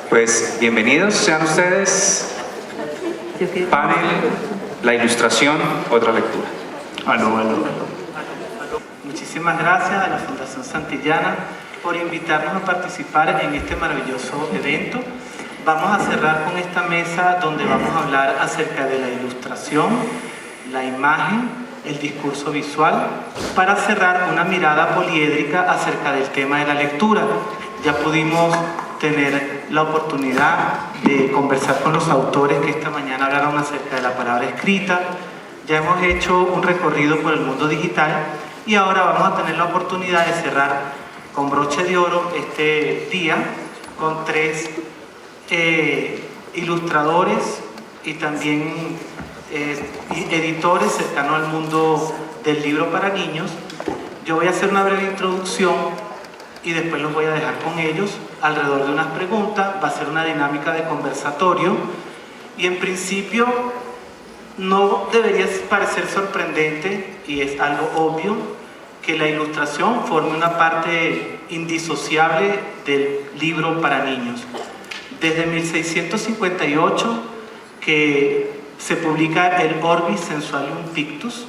Pues bienvenidos sean ustedes. Panel, la ilustración, otra lectura. Muchísimas gracias a la Fundación Santillana por invitarnos a participar en este maravilloso evento. Vamos a cerrar con esta mesa donde vamos a hablar acerca de la ilustración, la imagen, el discurso visual, para cerrar una mirada poliédrica acerca del tema de la lectura. Ya pudimos tener la oportunidad de conversar con los autores que esta mañana hablaron acerca de la palabra escrita. Ya hemos hecho un recorrido por el mundo digital y ahora vamos a tener la oportunidad de cerrar con broche de oro este día con tres ilustradores y también editores cercanos al mundo del libro para niños. Yo voy a hacer una breve introducción y después los voy a dejar con ellos alrededor de unas preguntas. Va a ser una dinámica de conversatorio y en principio no debería parecer sorprendente, y es algo obvio, que la ilustración forme una parte indisociable del libro para niños. Desde 1658 que se publica el Orbis Sensualium Pictus,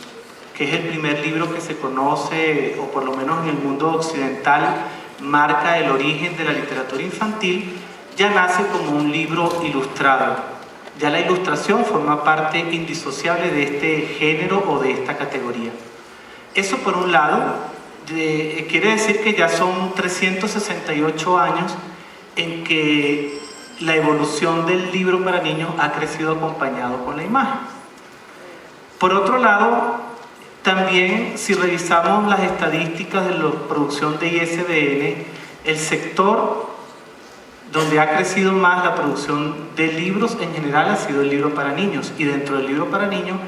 que es el primer libro que se conoce, o por lo menos en el mundo occidental marca el origen de la literatura infantil, ya nace como un libro ilustrado. Ya la ilustración forma parte indisociable de este género o de esta categoría. Eso por un lado, quiere decir que ya son 368 años en que la evolución del libro para niños ha crecido acompañado con la imagen. Por otro lado, también si revisamos las estadísticas de la producción de ISBN, el sector donde ha crecido más la producción de libros en general ha sido el libro para niños, y dentro del libro para niños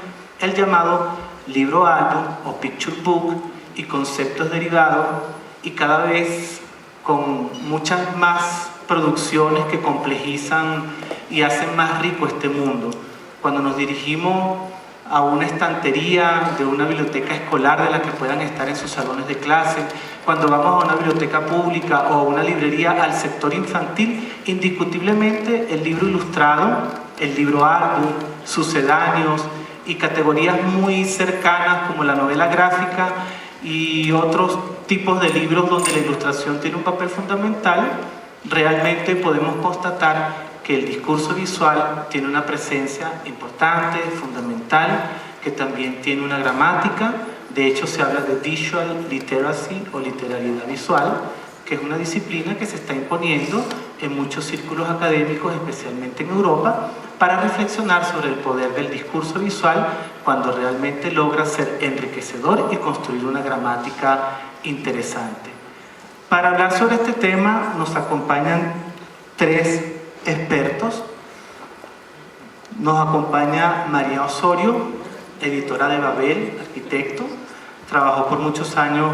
el llamado libro álbum o picture book y conceptos derivados, y cada vez con muchas más producciones que complejizan y hacen más rico este mundo. Cuando nos dirigimos a una estantería de una biblioteca escolar de la que puedan estar en sus salones de clase, cuando vamos a una biblioteca pública o a una librería al sector infantil, indiscutiblemente el libro ilustrado, el libro álbum, sucedáneos y categorías muy cercanas como la novela gráfica y otros tipos de libros donde la ilustración tiene un papel fundamental, realmente podemos constatar que el discurso visual tiene una presencia importante, fundamental, que también tiene una gramática. De hecho, se habla de visual literacy o literariedad visual, que es una disciplina que se está imponiendo en muchos círculos académicos, especialmente en Europa, para reflexionar sobre el poder del discurso visual cuando realmente logra ser enriquecedor y construir una gramática interesante. Para hablar sobre este tema nos acompañan tres expertos. Nos acompaña María Osorio, editora de Babel, arquitecto, trabajó por muchos años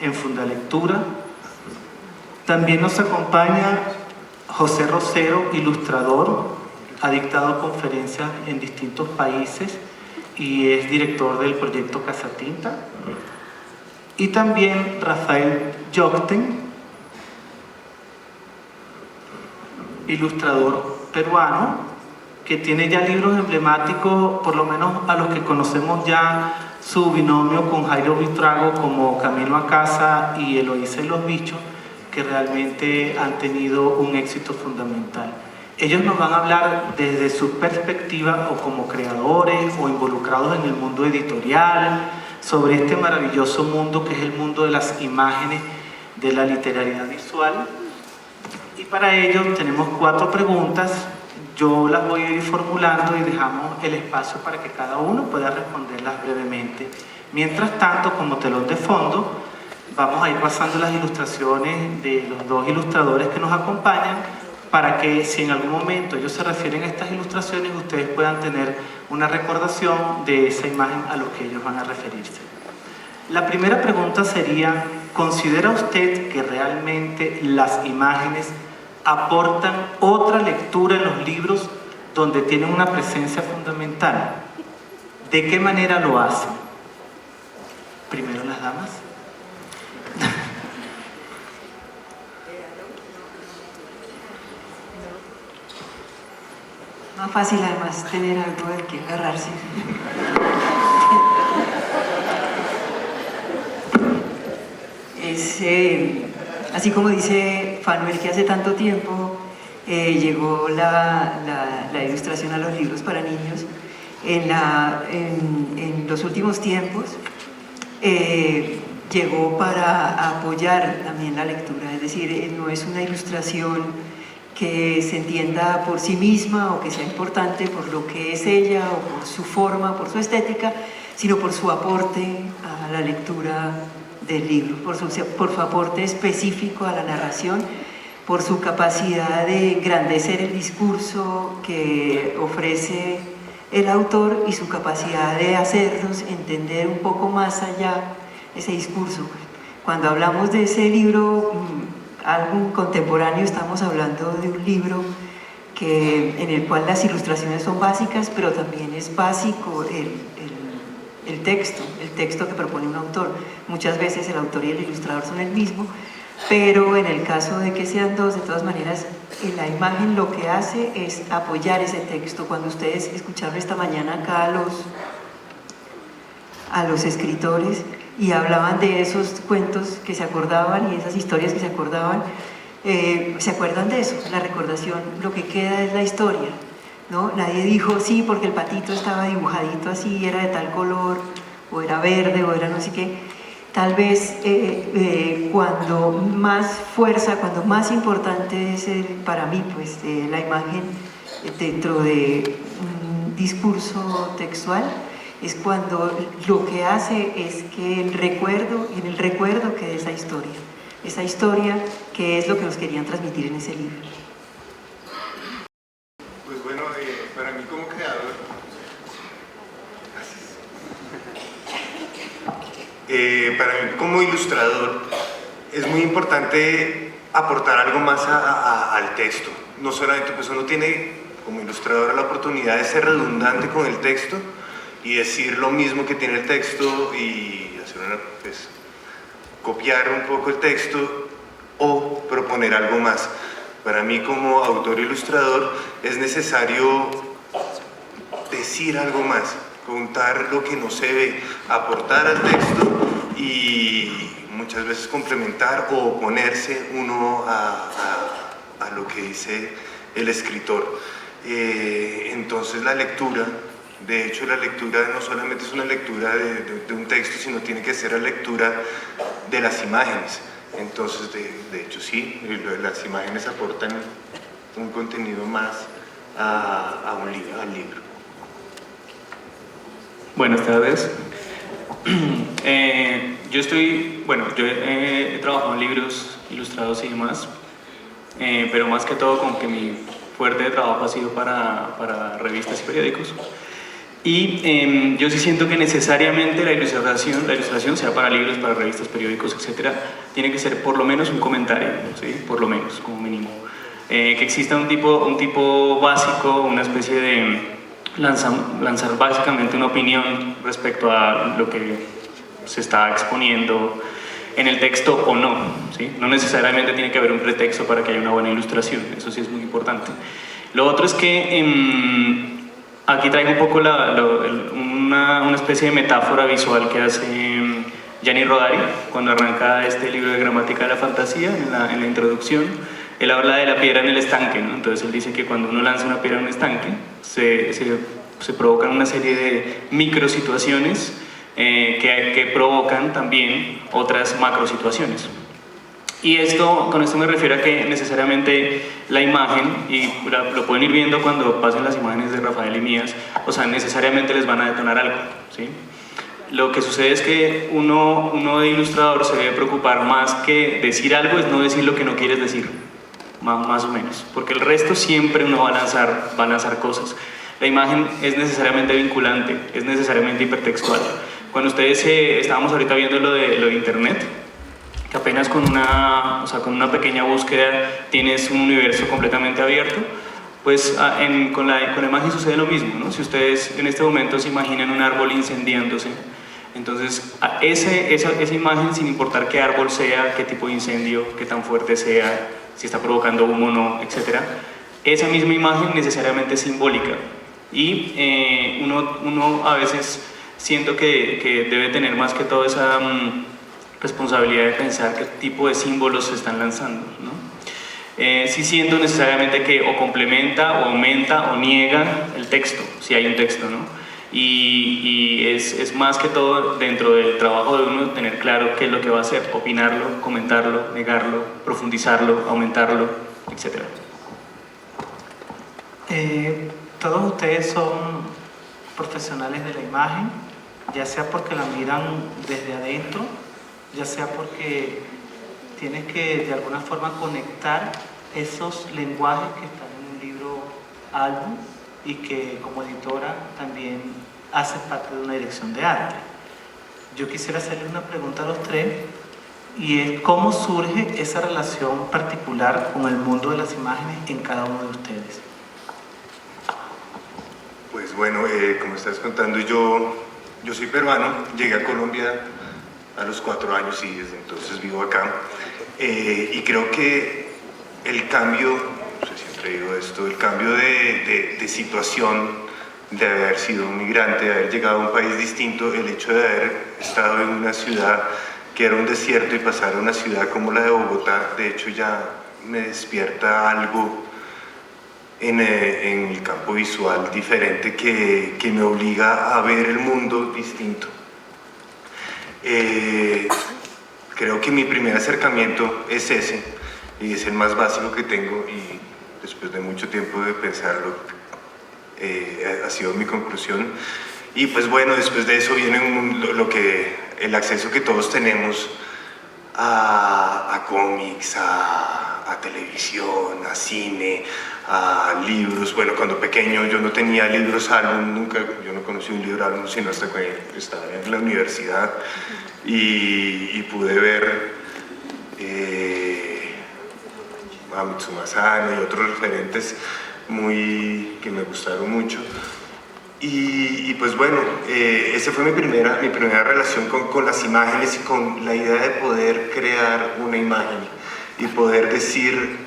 en Fundalectura. También nos acompaña José Rosero, ilustrador, ha dictado conferencias en distintos países y es director del proyecto Casa Tinta. Y también Rafael Jokten, ilustrador peruano, que tiene ya libros emblemáticos, por lo menos a los que conocemos ya su binomio con Jairo Buitrago, como Camino a Casa y Eloísa y los bichos, que realmente han tenido un éxito fundamental. Ellos nos van a hablar desde su perspectiva o como creadores o involucrados en el mundo editorial, sobre este maravilloso mundo que es el mundo de las imágenes, de la literariedad visual. Y para ello tenemos 4 preguntas. Yo las voy a ir formulando y dejamos el espacio para que cada uno pueda responderlas brevemente. Mientras tanto, como telón de fondo, vamos a ir pasando las ilustraciones de los 2 ilustradores que nos acompañan, para que si en algún momento ellos se refieren a estas ilustraciones, ustedes puedan tener una recordación de esa imagen a lo que ellos van a referirse. La primera pregunta sería: ¿considera usted que realmente las imágenes aportan otra lectura en los libros donde tienen una presencia fundamental? ¿De qué manera lo hacen? Primero las damas. Más fácil además tener algo del que agarrarse. Es, así como dice Fanuel, que hace tanto tiempo llegó la ilustración a los libros para niños, en los últimos tiempos llegó para apoyar también la lectura, es decir, no es una ilustración que se entienda por sí misma o que sea importante por lo que es ella o por su forma, por su estética, sino por su aporte a la lectura del libro, por su aporte específico a la narración, por su capacidad de engrandecer el discurso que ofrece el autor y su capacidad de hacernos entender un poco más allá ese discurso. Cuando hablamos de ese libro, álbum contemporáneo, estamos hablando de un libro en el cual las ilustraciones son básicas, pero también es básico el texto que propone un autor. Muchas veces el autor y el ilustrador son el mismo, pero en el caso de que sean dos, de todas maneras, la imagen lo que hace es apoyar ese texto. Cuando ustedes escucharon esta mañana acá a los escritores y hablaban de esos cuentos que se acordaban y esas historias que se acordaban, se acuerdan de eso, la recordación, lo que queda es la historia, ¿no? Nadie dijo, sí, porque el patito estaba dibujadito así, era de tal color, o era verde, o era no sé qué. Tal vez cuando más fuerza, cuando más importante es para mí, pues la imagen dentro de un discurso textual, es cuando lo que hace es que en el recuerdo quede esa historia que es lo que nos querían transmitir en ese libro. Pues bueno, para mí como creador, para mí como ilustrador, es muy importante aportar algo más al texto. No solamente, pues uno tiene como ilustrador la oportunidad de ser redundante con el texto y decir lo mismo que tiene el texto y hacer pues, copiar un poco el texto o proponer algo más. Para mí como autor ilustrador es necesario decir algo más, contar lo que no se ve, aportar al texto y muchas veces complementar o oponerse uno a lo que dice el escritor. Entonces la lectura, de hecho la lectura no solamente es una lectura de un texto, sino tiene que ser la lectura de las imágenes. Entonces, de hecho sí, las imágenes aportan un contenido más al libro. Buenas tardes. Yo he trabajado en libros ilustrados y demás, pero más que todo como que mi fuerte de trabajo ha sido para revistas y periódicos. Y yo sí siento que necesariamente la ilustración, sea para libros, para revistas, periódicos, etcétera, tiene que ser por lo menos un comentario, ¿sí? Por lo menos, como mínimo. Que exista un tipo básico, una especie de lanzar básicamente una opinión respecto a lo que se está exponiendo en el texto o no, ¿sí? No necesariamente tiene que haber un pretexto para que haya una buena ilustración, eso sí es muy importante. Lo otro es que aquí traigo un poco una especie de metáfora visual que hace Gianni Rodari cuando arranca este libro de gramática de la fantasía, en la introducción. Él habla de la piedra en el estanque, ¿no? Entonces él dice que cuando uno lanza una piedra en un estanque se provocan una serie de microsituaciones que provocan también otras macrosituaciones. Y con esto me refiero a que necesariamente la imagen, y lo pueden ir viendo cuando pasen las imágenes de Rafael y mías, o sea, necesariamente les van a detonar algo, ¿sí? Lo que sucede es que uno de ilustrador se debe preocupar más que decir algo, es no decir lo que no quieres decir, más o menos, porque el resto siempre uno va a lanzar cosas. La imagen es necesariamente vinculante, es necesariamente hipertextual. Cuando ustedes estábamos ahorita viendo lo de internet, que apenas con una pequeña búsqueda tienes un universo completamente abierto, pues con la imagen sucede lo mismo, ¿no? Si ustedes en este momento se imaginan un árbol incendiándose, entonces esa imagen, sin importar qué árbol sea, qué tipo de incendio, qué tan fuerte sea, si está provocando humo o no, etc., esa misma imagen necesariamente es simbólica. Y uno a veces siento que debe tener más que todo esa responsabilidad de pensar qué tipo de símbolos se están lanzando, ¿no? Sí siento necesariamente que o complementa, o aumenta, o niega el texto, si hay un texto, ¿no? Y es más que todo dentro del trabajo de uno tener claro qué es lo que va a hacer, opinarlo, comentarlo, negarlo, profundizarlo, aumentarlo, etc. Todos ustedes son profesionales de la imagen, ya sea porque la miran desde adentro, ya sea porque tienes que de alguna forma conectar esos lenguajes que están en un libro álbum y que como editora también haces parte de una dirección de arte. Yo quisiera hacerle una pregunta a los tres, y es cómo surge esa relación particular con el mundo de las imágenes en cada uno de ustedes. Pues bueno, como estás contando, yo soy peruano, llegué a Colombia a los 4 años y desde entonces vivo acá. Y creo que el cambio, no sé, siempre digo esto, el cambio de situación, de haber sido un migrante, de haber llegado a un país distinto, el hecho de haber estado en una ciudad que era un desierto y pasar a una ciudad como la de Bogotá, de hecho ya me despierta algo en el campo visual diferente que me obliga a ver el mundo distinto. Creo que mi primer acercamiento es ese, y es el más básico que tengo, y después de mucho tiempo de pensarlo, ha sido mi conclusión. Y pues bueno, después de eso viene el acceso que todos tenemos a cómics, a televisión, a cine, a libros. Bueno, cuando pequeño yo no tenía libros álbum, yo no conocí un libro álbum sino hasta que estaba en la universidad y pude ver a Mitsuma Sano y otros referentes que me gustaron mucho. Y pues bueno, esa fue mi primera relación con las imágenes y con la idea de poder crear una imagen y poder decir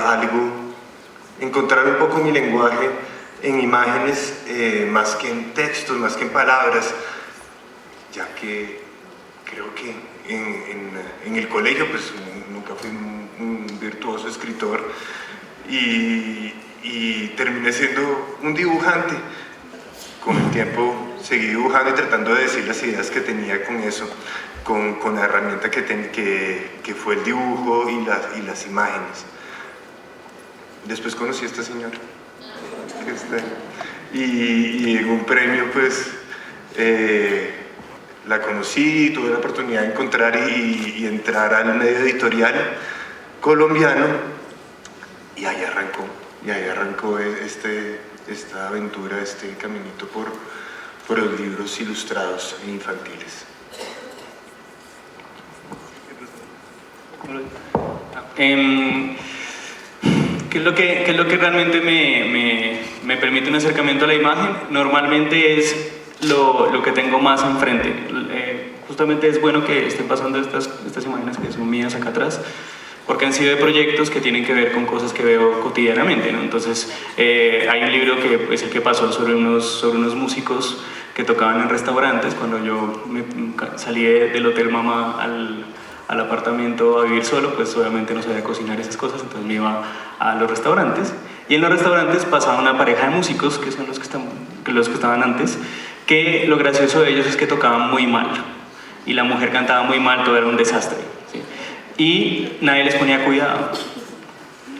algo, encontrar un poco mi lenguaje en imágenes más que en textos, más que en palabras, ya que creo que en el colegio pues nunca fui un virtuoso escritor y terminé siendo un dibujante. Con el tiempo seguí dibujando y tratando de decir las ideas que tenía con eso, con la herramienta que fue el dibujo y las imágenes. Después conocí a esta señora, y en un premio pues la conocí, tuve la oportunidad de encontrar y entrar al medio editorial colombiano, y ahí arrancó esta aventura, este caminito por los libros ilustrados e infantiles. ¿Qué es lo que realmente me permite un acercamiento a la imagen? Normalmente es lo que tengo más enfrente. Justamente es bueno que estén pasando estas imágenes que son mías acá atrás, porque han sido de proyectos que tienen que ver con cosas que veo cotidianamente, ¿no? Entonces, hay un libro que es el que pasó sobre unos músicos que tocaban en restaurantes. Cuando yo salí del Hotel Mama al apartamento a vivir solo, pues obviamente no sabía cocinar esas cosas, entonces me iba a los restaurantes. Y en los restaurantes pasaba una pareja de músicos, que son los que estaban antes, que lo gracioso de ellos es que tocaban muy mal. Y la mujer cantaba muy mal, todo era un desastre. Y nadie les ponía cuidado.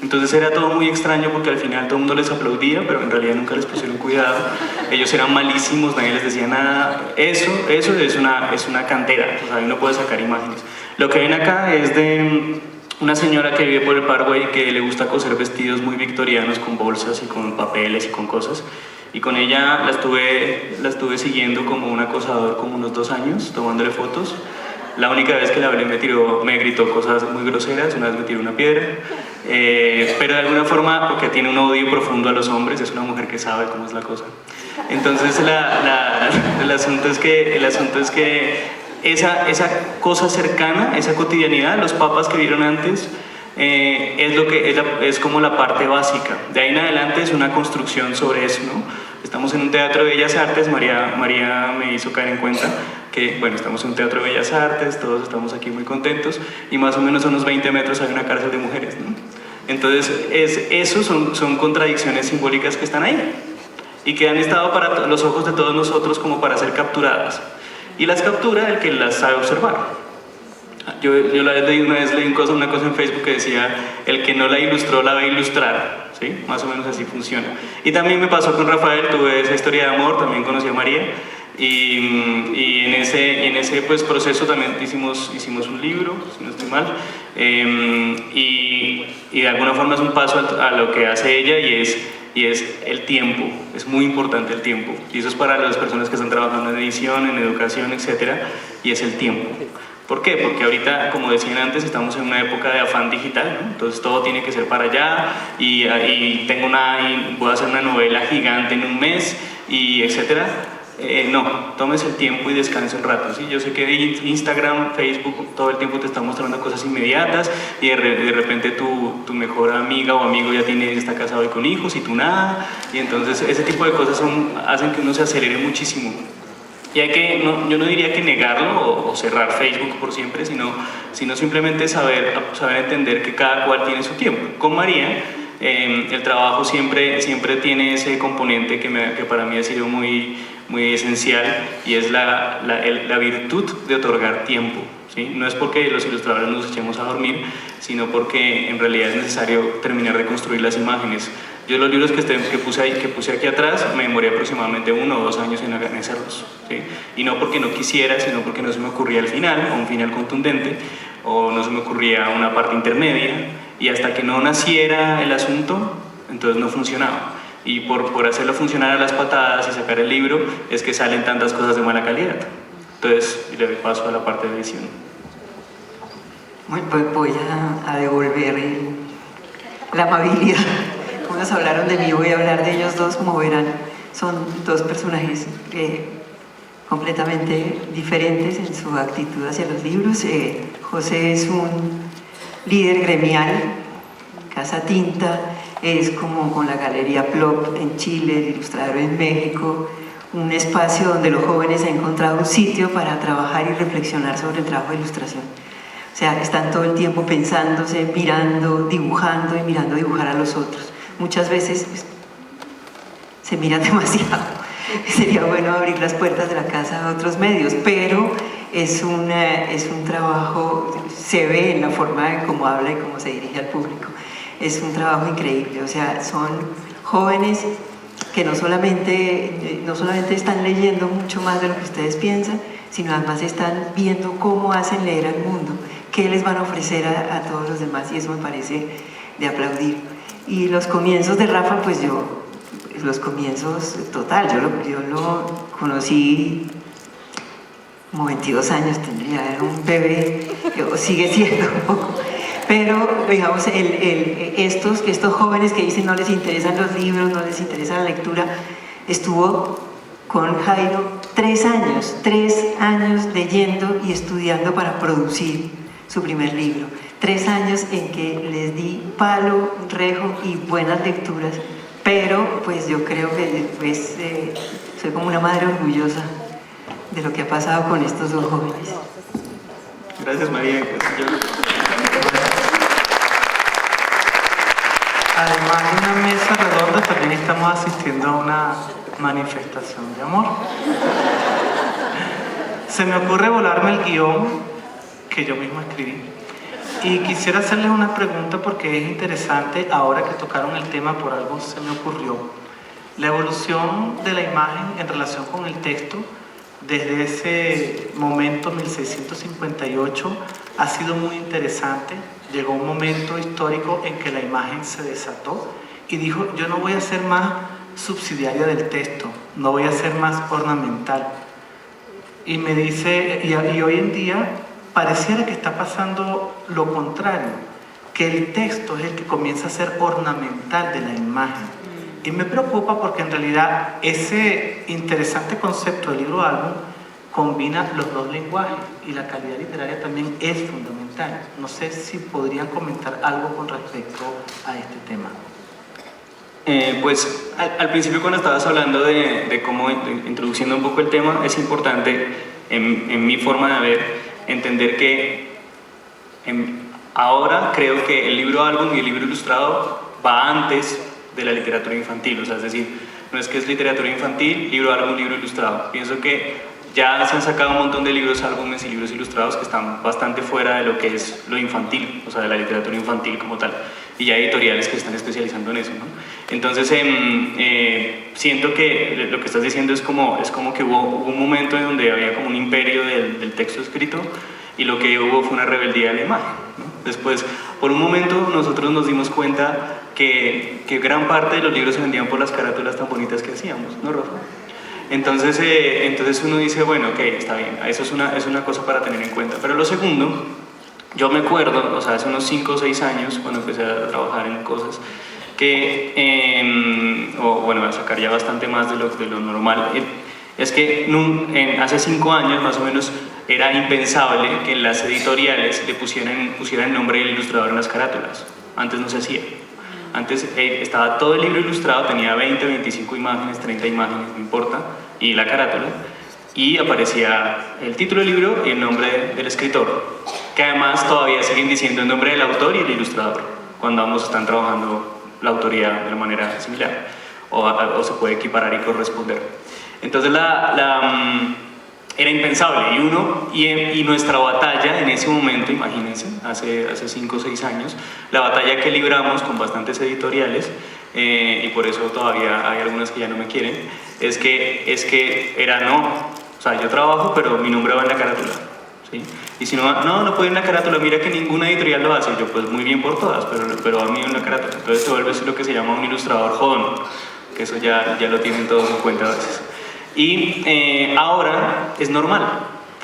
Entonces era todo muy extraño porque al final todo el mundo les aplaudía, pero en realidad nunca les pusieron cuidado. Ellos eran malísimos, nadie les decía nada. Eso es una cantera, o sea, ahí no puedes sacar imágenes. Lo que ven acá es de una señora que vive por el Parkway, que le gusta coser vestidos muy victorianos con bolsas y con papeles y con cosas. Y con ella la estuve siguiendo como un acosador como unos 2 años, tomándole fotos. La única vez que la hablé me gritó cosas muy groseras, una vez me tiró una piedra, pero de alguna forma, porque tiene un odio profundo a los hombres, es una mujer que sabe cómo es la cosa. Entonces el asunto es que esa cosa cercana, esa cotidianidad, los papas que vieron antes, es como la parte básica. De ahí en adelante es una construcción sobre eso, ¿no? Estamos en un teatro de Bellas Artes, María me hizo caer en cuenta que, bueno, estamos en un teatro de Bellas Artes, todos estamos aquí muy contentos, y más o menos a unos 20 metros hay una cárcel de mujeres, ¿no? Entonces, eso son contradicciones simbólicas que están ahí, y que han estado para los ojos de todos nosotros como para ser capturadas. Y las captura el que las sabe observar. Yo una vez leí una cosa en Facebook que decía, el que no la ilustró la va a ilustrar, ¿sí? Más o menos así funciona. Y también me pasó con Rafael, tuve esa historia de amor, también conocí a María, y en ese pues, proceso también hicimos un libro, si no estoy mal, y de alguna forma es un paso a lo que hace ella, y es el tiempo. Es muy importante el tiempo, y eso es para las personas que están trabajando en edición, en educación, etcétera, y es el tiempo. ¿Por qué? Porque ahorita, como decían antes, estamos en una época de afán digital, ¿no? Entonces todo tiene que ser para allá, y voy a hacer una novela gigante en un mes, y etcétera. No, tomes el tiempo y descanse un rato, ¿sí? Yo sé que Instagram, Facebook, todo el tiempo te está mostrando cosas inmediatas, y de repente tu mejor amiga o amigo ya está casado y con hijos, y tú nada, y entonces ese tipo de cosas hacen que uno se acelere muchísimo. Y yo no diría que negarlo o cerrar Facebook por siempre, sino simplemente saber entender que cada cual tiene su tiempo. Con María, el trabajo siempre tiene ese componente que para mí ha sido muy, muy esencial, y es la virtud de otorgar tiempo, ¿sí? No es porque los ilustradores nos echemos a dormir, sino porque en realidad es necesario terminar de construir las imágenes. Yo los libros que puse aquí atrás me demoré aproximadamente 1 o 2 años en hacerlos, ¿sí? Y no porque no quisiera, sino porque no se me ocurría el final, o un final contundente, o no se me ocurría una parte intermedia, y hasta que no naciera el asunto, entonces no funcionaba. Y por hacerlo funcionar a las patadas y sacar el libro, es que salen tantas cosas de mala calidad. Entonces, le doy paso a la parte de edición. Bueno, pues voy a devolver la amabilidad. Unos hablaron de mí, voy a hablar de ellos dos. Como verán, son dos personajes completamente diferentes en su actitud hacia los libros. José es un líder gremial, Casa Tinta, es como con la Galería Plop en Chile, el ilustrador en México, un espacio donde los jóvenes han encontrado un sitio para trabajar y reflexionar sobre el trabajo de ilustración. O sea, están todo el tiempo pensándose, mirando, dibujando y mirando dibujar a los otros. Muchas veces se miran demasiado. Sería bueno abrir las puertas de la casa a otros medios, pero es un trabajo, se ve en la forma en cómo habla y cómo se dirige al público. Es un trabajo increíble, o sea, son jóvenes que no solamente están leyendo mucho más de lo que ustedes piensan, sino además están viendo cómo hacen leer al mundo, qué les van a ofrecer a todos los demás, y eso me parece de aplaudir. Y los comienzos de Rafa, pues los comienzos total, yo lo conocí como 22 años tendría, era un bebé, sigue siendo un poco. Pero, digamos, estos jóvenes que dicen no les interesan los libros, no les interesa la lectura, estuvo con Jairo 3 años leyendo y estudiando para producir su primer libro. 3 años en que les di palo, rejo y buenas lecturas, pero pues yo creo que después soy como una madre orgullosa de lo que ha pasado con estos dos jóvenes. Gracias, María. Además de una mesa redonda, también estamos asistiendo a una manifestación de amor. Se me ocurre volarme el guión que yo mismo escribí. Y quisiera hacerles una pregunta porque es interesante, ahora que tocaron el tema, por algo se me ocurrió. La evolución de la imagen en relación con el texto, desde ese momento, 1658, ha sido muy interesante. Llegó un momento histórico en que la imagen se desató y dijo, yo no voy a ser más subsidiaria del texto, no voy a ser más ornamental. Y me dice, y hoy en día pareciera que está pasando lo contrario, que el texto es el que comienza a ser ornamental de la imagen. Y me preocupa porque en realidad ese interesante concepto del libro álbum combina los dos lenguajes, y la calidad literaria también es fundamental. simultáneo. No sé si podrían comentar algo con respecto a este tema. Pues al principio cuando estabas hablando de cómo, introduciendo un poco el tema, es importante en mi forma de ver, entender que ahora creo que el libro álbum y el libro ilustrado va antes de la literatura infantil, o sea, es decir, no es que es literatura infantil, libro álbum, libro ilustrado. Pienso que ya se han sacado un montón de libros álbumes y libros ilustrados que están bastante fuera de lo que es lo infantil, o sea, de la literatura infantil como tal, y ya editoriales que se están especializando en eso, ¿no? Entonces, siento que lo que estás diciendo es como que hubo un momento en donde había como un imperio del texto escrito y lo que hubo fue una rebeldía de la imagen, ¿no? Después, por un momento, nosotros nos dimos cuenta que gran parte de los libros se vendían por las carátulas tan bonitas que hacíamos, ¿no, Rafa? Entonces uno dice, bueno, ok, está bien, eso es una cosa para tener en cuenta. Pero lo segundo, yo me acuerdo, o sea, hace unos 5 o 6 años, cuando empecé a trabajar en cosas, a sacar ya bastante más de lo normal, es que hace 5 años más o menos era impensable que en las editoriales le pusieran el nombre del ilustrador en las carátulas. Antes no se hacía. Antes estaba todo el libro ilustrado, tenía 20, 25 imágenes, 30 imágenes, no importa, y la carátula, y aparecía el título del libro y el nombre del escritor, que además todavía siguen diciendo el nombre del autor y el ilustrador, cuando ambos están trabajando la autoría de una manera similar, o se puede equiparar y corresponder. Entonces era impensable, y nuestra batalla en ese momento, imagínense, hace 5 o 6 años, la batalla que libramos con bastantes editoriales, y por eso todavía hay algunas que ya no me quieren, es que era no, o sea, yo trabajo, pero mi nombre va en la carátula, ¿sí? Y si no puede en la carátula, mira que ninguna editorial lo hace, yo pues muy bien por todas, pero a mí en la carátula, entonces te vuelves lo que se llama un ilustrador jodón, que eso ya lo tienen todos en cuenta a veces. Y ahora es normal.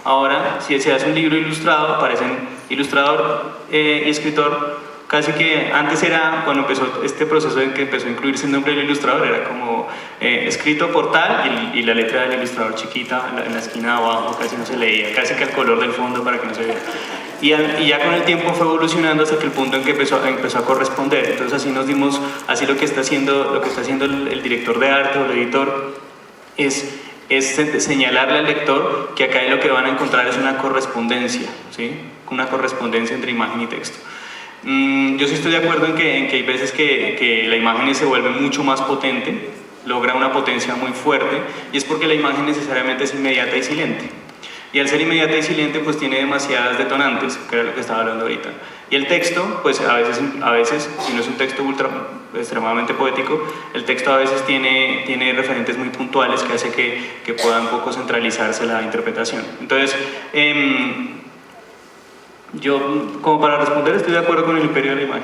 Ahora, si se hace un libro ilustrado, aparecen ilustrador y escritor. Casi que antes era, cuando empezó este proceso en que empezó a incluirse el nombre del ilustrador, era como escrito por tal y la letra del ilustrador chiquita en la esquina de abajo, casi no se leía, casi que al color del fondo para que no se vea. Y ya con el tiempo fue evolucionando hasta que el punto en que empezó a corresponder. Entonces así lo que está haciendo el director de arte o el editor es señalarle al lector que acá lo que van a encontrar es una correspondencia, ¿sí? Una correspondencia entre imagen y texto. Yo sí estoy de acuerdo en que hay veces que la imagen se vuelve mucho más potente, logra una potencia muy fuerte, y es porque la imagen necesariamente es inmediata y silente. Y al ser inmediata y silente, pues tiene demasiadas detonantes, que era lo que estaba hablando ahorita. Y el texto, pues a veces si no es un texto extremadamente poético, el texto a veces tiene referentes muy puntuales que hace que pueda un poco centralizarse la interpretación. Entonces, yo, como para responder, estoy de acuerdo con el imperio de la imagen.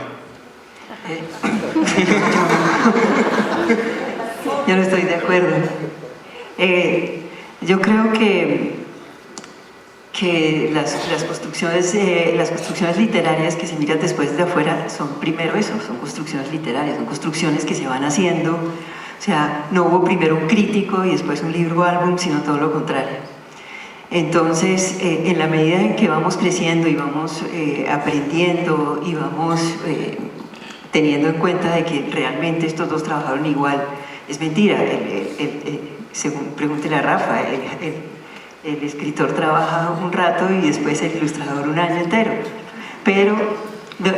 Yo no estoy de acuerdo. Yo creo que las construcciones literarias que se miran después de afuera son primero eso, son construcciones literarias, son construcciones que se van haciendo. O sea, no hubo primero un crítico y después un libro o álbum, sino todo lo contrario. Entonces, en la medida en que vamos creciendo y vamos aprendiendo y vamos teniendo en cuenta de que realmente estos dos trabajaron igual, es mentira. Según pregúntele a Rafa, el escritor trabaja un rato y después el ilustrador un año entero. Pero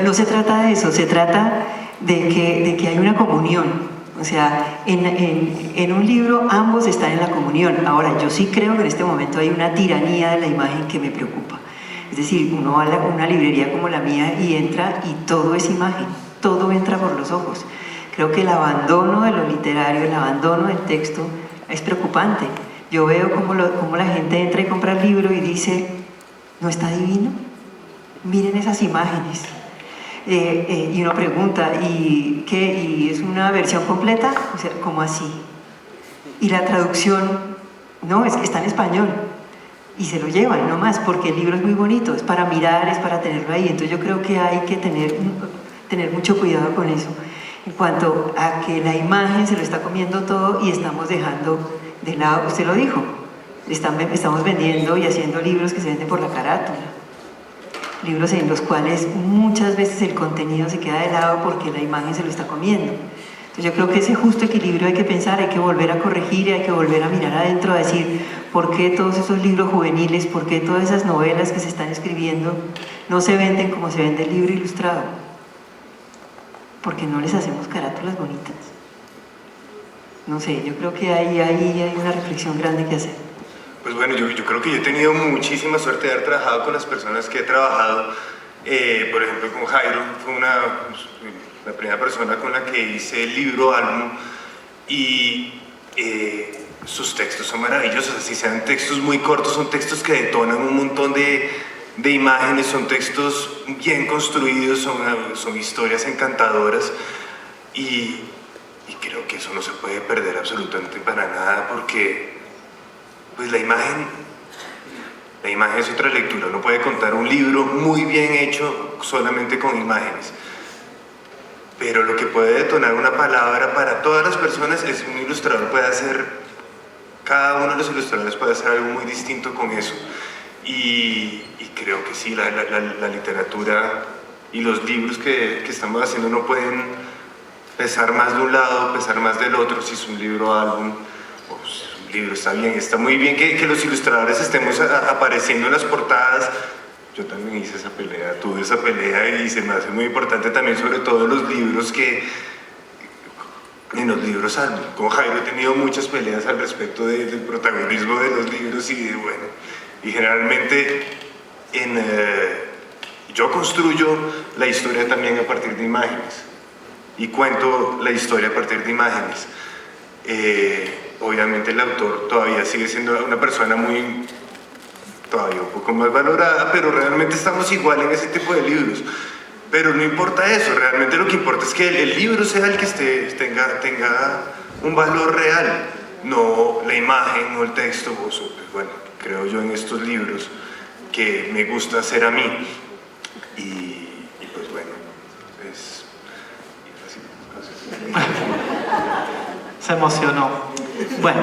no se trata de eso, se trata de que hay una comunión. O sea, en un libro ambos están en la comunión. Ahora, yo sí creo que en este momento hay una tiranía de la imagen que me preocupa. Es decir, uno va a una librería como la mía y entra y todo es imagen, todo entra por los ojos. Creo que el abandono de lo literario, el abandono del texto es preocupante. Yo veo cómo la gente entra y compra el libro y dice, ¿no está divino? Miren esas imágenes. Y uno pregunta, ¿y qué? ¿Y es una versión completa? O sea, ¿cómo así? Y la traducción, no, es que está en español. Y se lo llevan, no más, porque el libro es muy bonito, es para mirar, es para tenerlo ahí. Entonces yo creo que hay que tener mucho cuidado con eso. En cuanto a que la imagen se lo está comiendo todo y estamos dejando de lado, usted lo dijo, estamos vendiendo y haciendo libros que se venden por la carátula. libros en los cuales muchas veces el contenido se queda de lado porque la imagen se lo está comiendo. Entonces yo creo que ese justo equilibrio hay que pensar, hay que volver a corregir, hay que volver a mirar adentro, a decir por qué todos esos libros juveniles, por qué todas esas novelas que se están escribiendo no se venden como se vende el libro ilustrado, porque no les hacemos carátulas bonitas. No sé, yo creo que ahí hay una reflexión grande que hacer. Pues bueno, yo creo que yo he tenido muchísima suerte de haber trabajado con las personas que he trabajado. Por ejemplo, con Jairo, fue la primera persona con la que hice el libro álbum, y sus textos son maravillosos, así sean textos muy cortos, son textos que detonan un montón de imágenes, son textos bien construidos, son historias encantadoras, y creo que eso no se puede perder absolutamente para nada, porque pues la imagen es otra lectura. Uno puede contar un libro muy bien hecho solamente con imágenes, pero lo que puede detonar una palabra para todas las personas es un ilustrador puede hacer, cada uno de los ilustradores puede hacer algo muy distinto con eso, y creo que sí, la literatura y los libros que estamos haciendo no pueden pesar más de un lado, pesar más del otro. Si es un libro álbum, pues un libro está bien, está muy bien que los ilustradores estemos apareciendo en las portadas. Yo también hice esa pelea, tuve esa pelea, y se me hace muy importante también, sobre todo en los libros con Jairo he tenido muchas peleas al respecto del protagonismo de los libros, y generalmente yo construyo la historia también a partir de imágenes y cuento la historia a partir de imágenes. Obviamente el autor todavía sigue siendo una persona todavía un poco más valorada, pero realmente estamos igual en ese tipo de libros. Pero no importa eso, realmente lo que importa es que el libro sea el que tenga un valor real, no la imagen, no el texto. Pues bueno, creo yo en estos libros que me gusta hacer a mí, y pues bueno, Se emocionó. Bueno,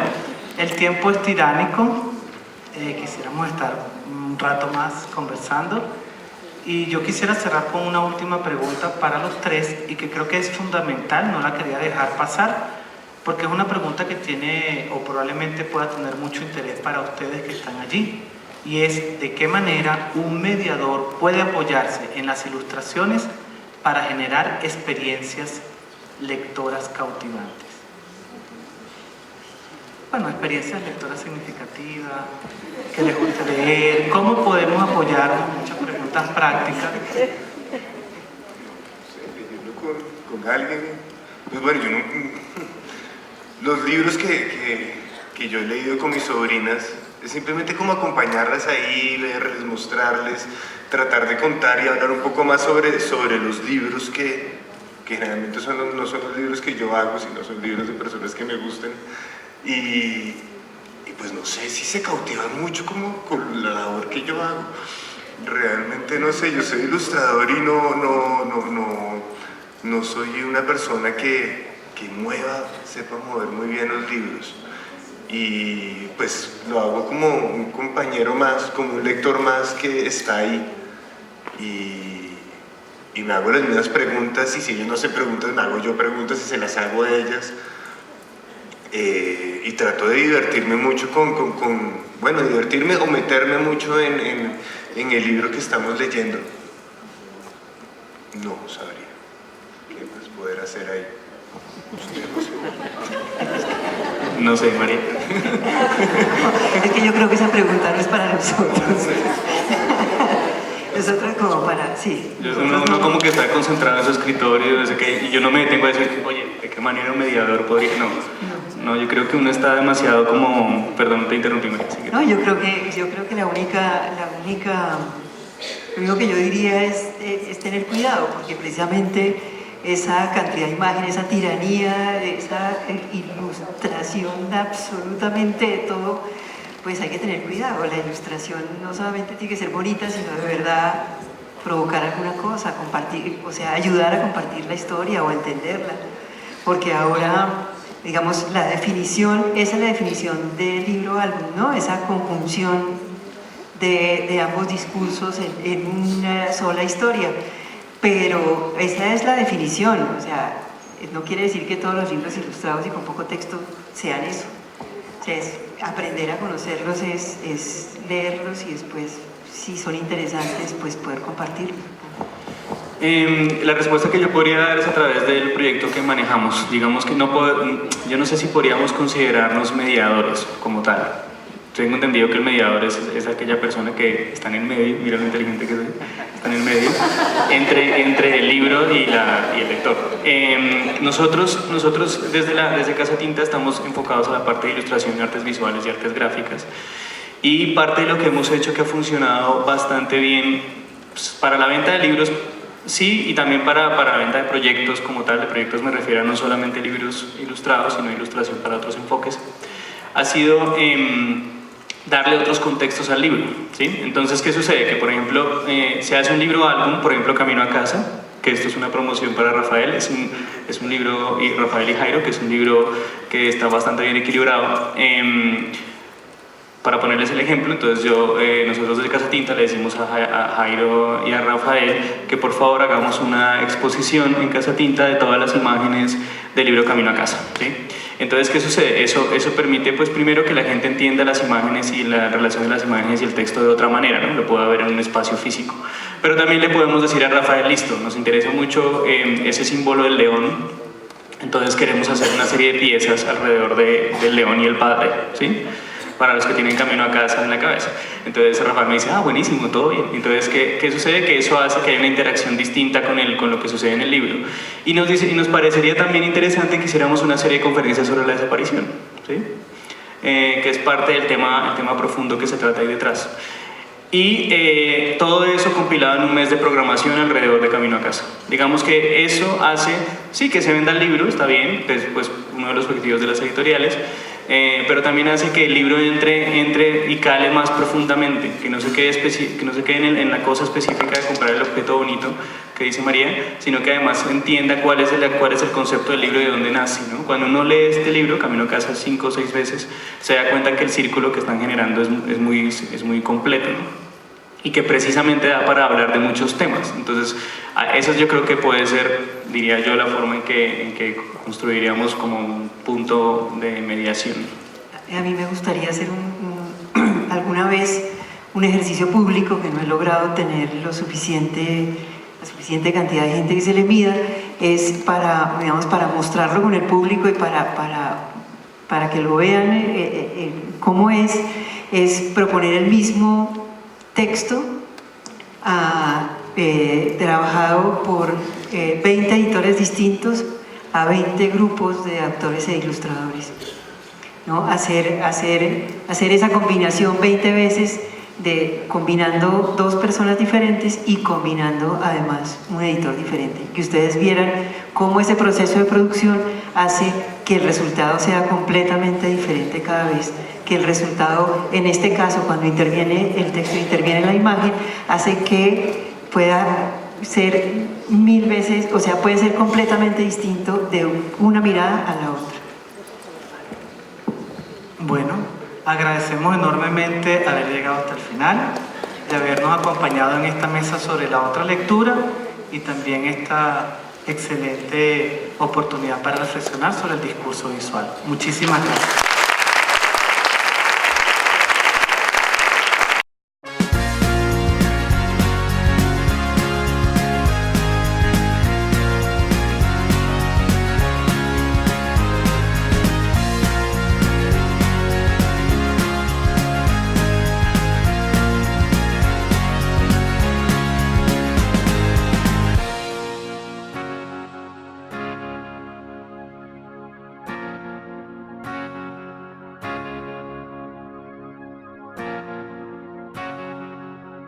el tiempo es tiránico, quisiéramos estar un rato más conversando, y yo quisiera cerrar con una última pregunta para los tres, y que creo que es fundamental, no la quería dejar pasar, porque es una pregunta que tiene o probablemente pueda tener mucho interés para ustedes que están allí, y es: ¿de qué manera un mediador puede apoyarse en las ilustraciones para generar experiencias lectoras cautivantes? Bueno, experiencias lectoras significativas, que les guste leer, ¿cómo podemos apoyarnos? Muchas preguntas prácticas. Con alguien. Pues bueno, los libros que yo he leído con mis sobrinas, es simplemente como acompañarlas ahí, verles, mostrarles, tratar de contar y hablar un poco más sobre los libros que generalmente no son los libros que yo hago, sino son libros de personas que me gusten. Y pues no sé si se cautivan mucho como con la labor que yo hago. Realmente no sé, yo soy ilustrador y no soy una persona que sepa mover muy bien los libros. Y pues lo hago como un compañero más, como un lector más que está ahí. Y me hago las mismas preguntas, y si ellos no se preguntan, me hago yo preguntas y se las hago a ellas. Y trato de divertirme mucho divertirme o meterme mucho en el libro que estamos leyendo. No sabría qué más poder hacer ahí. No sé, María. Es que yo creo que esa pregunta no es para nosotros. Nosotros como para, sí. Uno como que está concentrado en su escritorio, y yo no me detengo a decir, oye, ¿de qué manera un mediador podría...? No, yo creo que uno está demasiado como... Perdón, te interrumpí, María. No, yo creo que lo único que yo diría es tener cuidado, porque precisamente esa cantidad de imágenes, esa tiranía, esa ilustración de absolutamente todo, pues hay que tener cuidado. La ilustración no solamente tiene que ser bonita, sino de verdad provocar alguna cosa, compartir, o sea, ayudar a compartir la historia o a entenderla. Porque ahora, digamos, esa es la definición del libro álbum, ¿no? Esa conjunción de ambos discursos en una sola historia. Pero esa es la definición, o sea, no quiere decir que todos los libros ilustrados y con poco texto sean eso. O sea, es aprender a conocerlos, es leerlos y después, si son interesantes, pues poder compartirlos. La respuesta que yo podría dar es a través del proyecto que manejamos. Digamos que yo no sé si podríamos considerarnos mediadores como tal. Tengo entendido que el mediador es aquella persona que está en el medio, mira lo inteligente que soy, está en el medio, entre el libro y el lector. Nosotros desde Casa Tinta estamos enfocados a la parte de ilustración, artes visuales y artes gráficas. Y parte de lo que hemos hecho que ha funcionado bastante bien pues, para la venta de libros, sí, y también para la venta de proyectos como tal. De proyectos me refiero a no solamente libros ilustrados, sino ilustración para otros enfoques. Ha sido darle otros contextos al libro, ¿sí? Entonces, ¿qué sucede? Que, por ejemplo, se hace un libro álbum, por ejemplo, Camino a Casa, que esto es una promoción para Rafael, es un libro, y Rafael y Jairo, que es un libro que está bastante bien equilibrado. Para ponerles el ejemplo, entonces nosotros desde Casa Tinta le decimos a Jairo y a Rafael que por favor hagamos una exposición en Casa Tinta de todas las imágenes del libro Camino a Casa, ¿sí? Entonces, ¿qué sucede? Eso permite, pues, primero que la gente entienda las imágenes y la relación de las imágenes y el texto de otra manera, ¿no? Lo pueda ver en un espacio físico. Pero también le podemos decir a Rafael, listo, nos interesa mucho ese símbolo del león, entonces queremos hacer una serie de piezas alrededor del león y el padre, ¿sí? Para los que tienen Camino a Casa en la cabeza. Entonces Rafael me dice, buenísimo, todo bien. Entonces, ¿qué sucede? Que eso hace que haya una interacción distinta con lo que sucede en el libro. Y nos parecería también interesante que hiciéramos una serie de conferencias sobre la desaparición, ¿sí? Que es parte del tema profundo que se trata ahí detrás. Y todo eso compilado en un mes de programación alrededor de Camino a Casa. Digamos que eso hace, sí, que se venda el libro, está bien, es pues, uno de los objetivos de las editoriales, pero también hace que el libro entre y cale más profundamente, que no se quede en la cosa específica de comprar el objeto bonito que dice María, sino que además entienda cuál es el concepto del libro y de dónde nace, ¿no? Cuando uno lee este libro, Camino a Casa 5 o 6 veces, se da cuenta que el círculo que están generando es muy completo, ¿no? Y que precisamente da para hablar de muchos temas. Entonces, eso yo creo que puede ser, diría yo, la forma en que construiríamos como un punto de mediación. A mí me gustaría hacer alguna vez un ejercicio público que no he logrado tener la suficiente cantidad de gente que se le mida, es para mostrarlo con el público y para que lo vean cómo es proponer el mismo texto trabajado por 20 editores distintos a 20 grupos de autores e ilustradores, ¿no? Hacer esa combinación 20 veces, combinando dos personas diferentes y combinando además un editor diferente, que ustedes vieran cómo ese proceso de producción hace que el resultado sea completamente diferente cada vez, que el resultado, en este caso, cuando interviene el texto, interviene la imagen, hace que pueda ser 1000 veces, o sea, puede ser completamente distinto de una mirada a la otra. Bueno, agradecemos enormemente haber llegado hasta el final, de habernos acompañado en esta mesa sobre la otra lectura y también esta excelente oportunidad para reflexionar sobre el discurso visual. Muchísimas gracias.